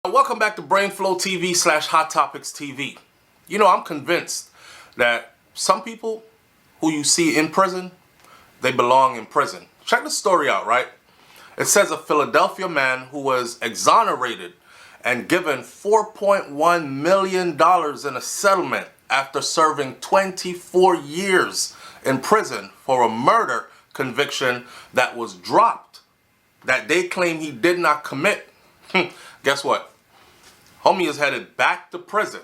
Welcome back to Brainflow TV / Hot Topics TV. You know, I'm convinced that some people who you see in prison, they belong in prison. Check the story out, right? It says a Philadelphia man who was exonerated and given $4.1 million in a settlement after serving 24 years in prison for a murder conviction that was dropped, that they claim he did not commit. Guess what? Homie is headed back to prison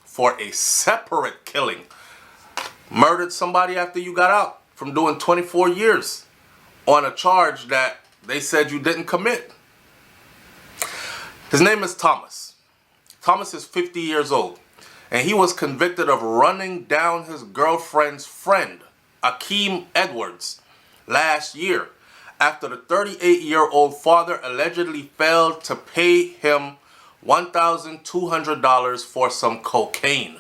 for a separate killing. Murdered somebody after you got out from doing 24 years on a charge that they said you didn't commit. His name is Thomas. Thomas is 50 years old, and he was convicted of running down his girlfriend's friend, Akeem Edwards, last year after the 38-year-old father allegedly failed to pay him $1,200 for some cocaine.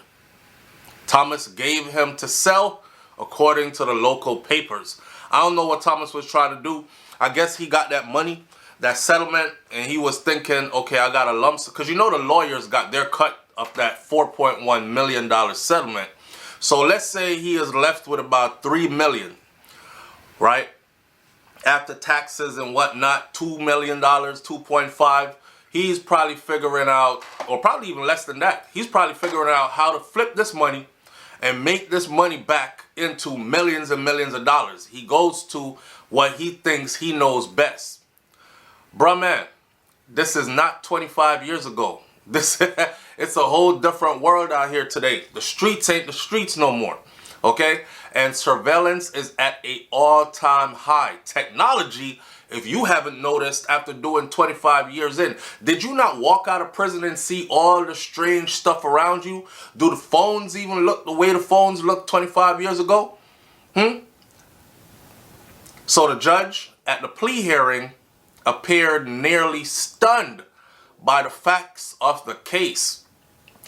Thomas gave him to sell, according to the local papers. I don't know what Thomas was trying to do. I guess he got that money, that settlement, and he was thinking, okay, I got a lump sum. Because you know the lawyers got their cut of that $4.1 million settlement. So let's say he is left with about $3 million, right? After taxes and whatnot, $2 million, 2.5. He's probably figuring out, or probably even less than that, he's probably figuring out how to flip this money and make this money back into millions and millions of dollars. He goes to what he thinks he knows best. Bruh, man, this is not 25 years ago. It's a whole different world out here today. The streets ain't the streets no more. Okay? And surveillance is at an all-time high. Technology, if you haven't noticed after doing 25 years in, did you not walk out of prison and see all the strange stuff around you? Do the phones even look the way the phones looked 25 years ago? So the judge at the plea hearing appeared nearly stunned by the facts of the case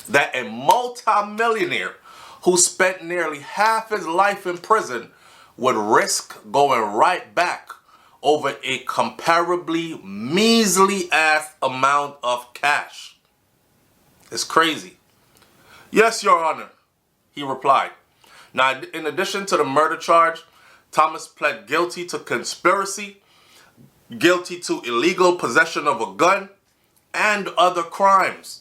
that a multi-millionaire who spent nearly half his life in prison would risk going right back over a comparably measly ass amount of cash. It's crazy. Yes, Your Honor, he replied. Now, in addition to the murder charge, Thomas pled guilty to conspiracy, guilty to illegal possession of a gun, and other crimes.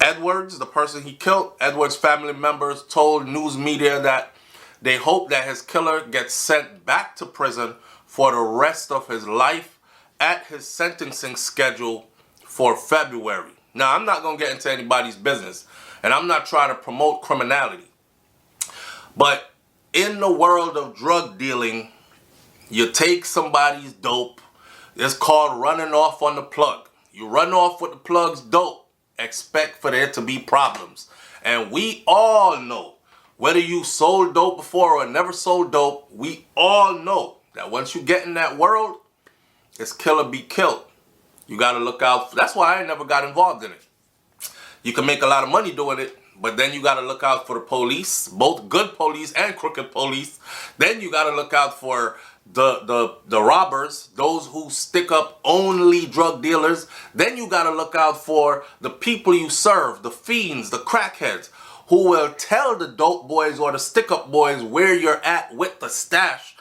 Edwards, the person he killed, Edwards' family members told news media that they hope that his killer gets sent back to prison for the rest of his life at his sentencing schedule for February. Now, I'm not going to get into anybody's business, and I'm not trying to promote criminality. But in the world of drug dealing, you take somebody's dope. It's called running off on the plug. You run off with the plug's dope. Expect for there to be problems. And we all know, whether you sold dope before or never sold dope, we all know that once you get in that world, it's kill or be killed. You got to look out. That's why I never got involved in it. You can make a lot of money doing it, but then you got to look out for the police, both good police and crooked police. Then you got to look out for the robbers, those who stick up only drug dealers. Then you got to look out for the people you serve, the fiends, the crackheads, who will tell the dope boys or the stick-up boys where you're at with the stash,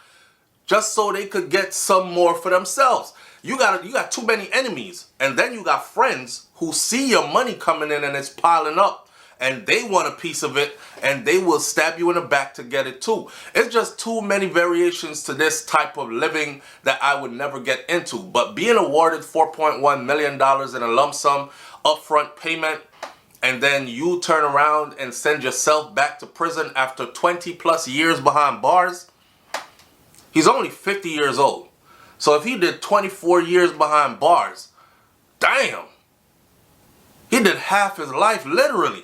just so they could get some more for themselves. You got too many enemies, and then you got friends who see your money coming in and it's piling up, and they want a piece of it, and they will stab you in the back to get it too. It's just too many variations to this type of living that I would never get into. But being awarded $4.1 million in a lump sum upfront payment, and then you turn around and send yourself back to prison after 20 plus years behind bars. He's only 50 years old. So if he did 24 years behind bars, damn, he did half his life literally.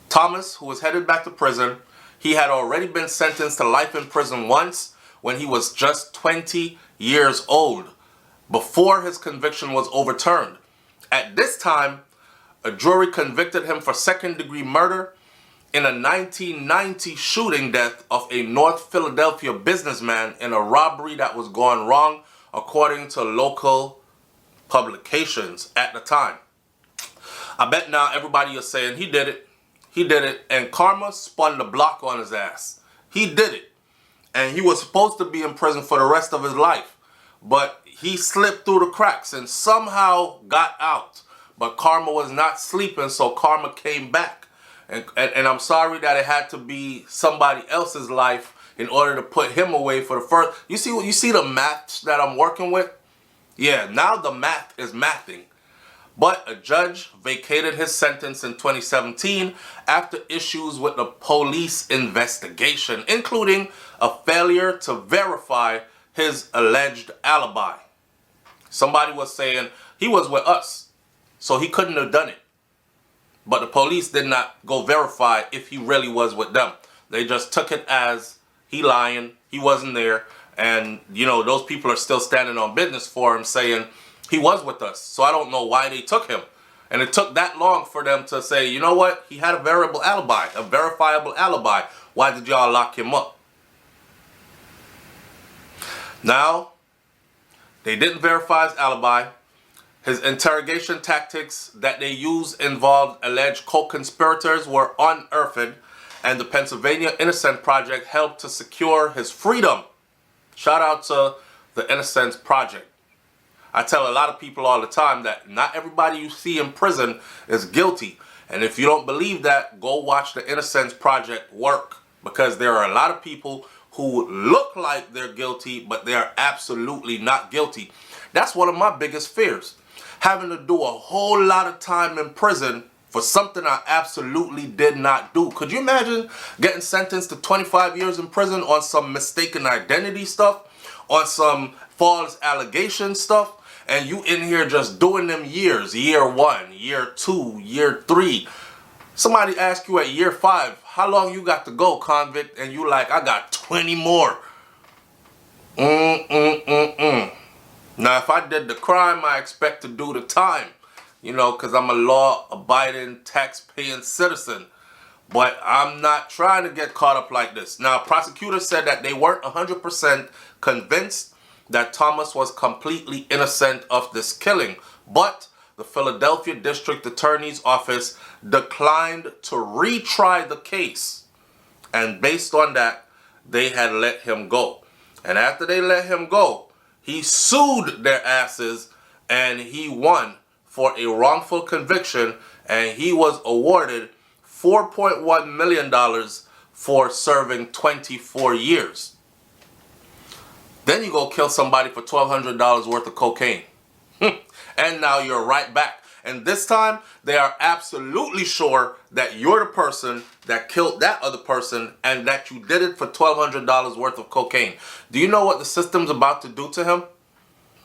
Thomas, who was headed back to prison, he had already been sentenced to life in prison once when he was just 20 years old, before his conviction was overturned. At this time, a jury convicted him for second-degree murder in a 1990 shooting death of a North Philadelphia businessman in a robbery that was gone wrong, according to local publications at the time. I bet now everybody is saying he did it. He did it. And karma spun the block on his ass. He did it. And he was supposed to be in prison for the rest of his life. But he slipped through the cracks and somehow got out. But karma was not sleeping, so karma came back. And I'm sorry that it had to be somebody else's life in order to put him away for the first. You see the maths that I'm working with? Yeah, now the math is mathing. But a judge vacated his sentence in 2017 after issues with the police investigation, including a failure to verify his alleged alibi. Somebody was saying he was with us, so he couldn't have done it. But the police did not go verify if he really was with them. They just took it as he lying, he wasn't there, and you know, those people are still standing on business for him saying he was with us. So I don't know why they took him. And it took that long for them to say, you know what, he had a verifiable alibi. Why did y'all lock him up? Now, they didn't verify his alibi. His interrogation tactics that they used involved alleged co-conspirators were unearthed, and the Pennsylvania Innocence Project helped to secure his freedom. Shout out to the Innocence Project. I tell a lot of people all the time that not everybody you see in prison is guilty. And if you don't believe that, go watch the Innocence Project work. Because there are a lot of people who look like they're guilty, but they are absolutely not guilty. That's one of my biggest fears. Having to do a whole lot of time in prison for something I absolutely did not do. Could you imagine getting sentenced to 25 years in prison on some mistaken identity stuff, on some false allegation stuff, and you in here just doing them years, year 1, year 2, year 3. Somebody ask you at year 5, how long you got to go, convict? And you like, I got 20 more. Now, if I did the crime, I expect to do the time. You know, because I'm a law-abiding, tax-paying citizen. But I'm not trying to get caught up like this. Now, prosecutors said that they weren't 100% convinced that Thomas was completely innocent of this killing. But the Philadelphia District Attorney's Office declined to retry the case. And based on that, they had let him go. And after they let him go, he sued their asses and he won for a wrongful conviction, and he was awarded $4.1 million for serving 24 years. Then you go kill somebody for $1,200 worth of cocaine. And now you're right back. And this time, they are absolutely sure that you're the person that killed that other person and that you did it for $1,200 worth of cocaine. Do you know what the system's about to do to him?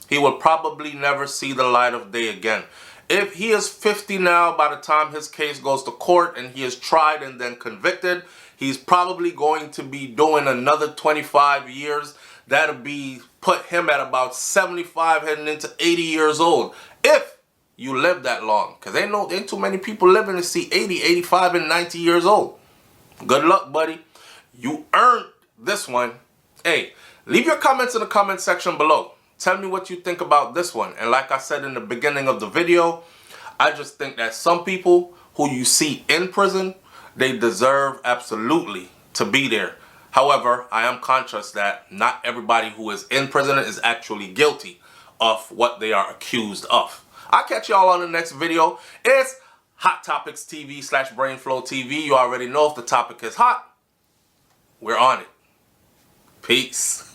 He will probably never see the light of day again. If he is 50 now, by the time his case goes to court and he is tried and then convicted, he's probably going to be doing another 25 years. That'll be put him at about 75 heading into 80 years old. If you live that long. Because ain't too many people living to see 80, 85, and 90 years old. Good luck, buddy. You earned this one. Hey, leave your comments in the comment section below. Tell me what you think about this one. And like I said in the beginning of the video, I just think that some people who you see in prison, they deserve absolutely to be there. However, I am conscious that not everybody who is in prison is actually guilty of what they are accused of. I'll catch y'all on the next video. It's Hot Topics TV / Brainflow TV. You already know if the topic is hot, we're on it. Peace.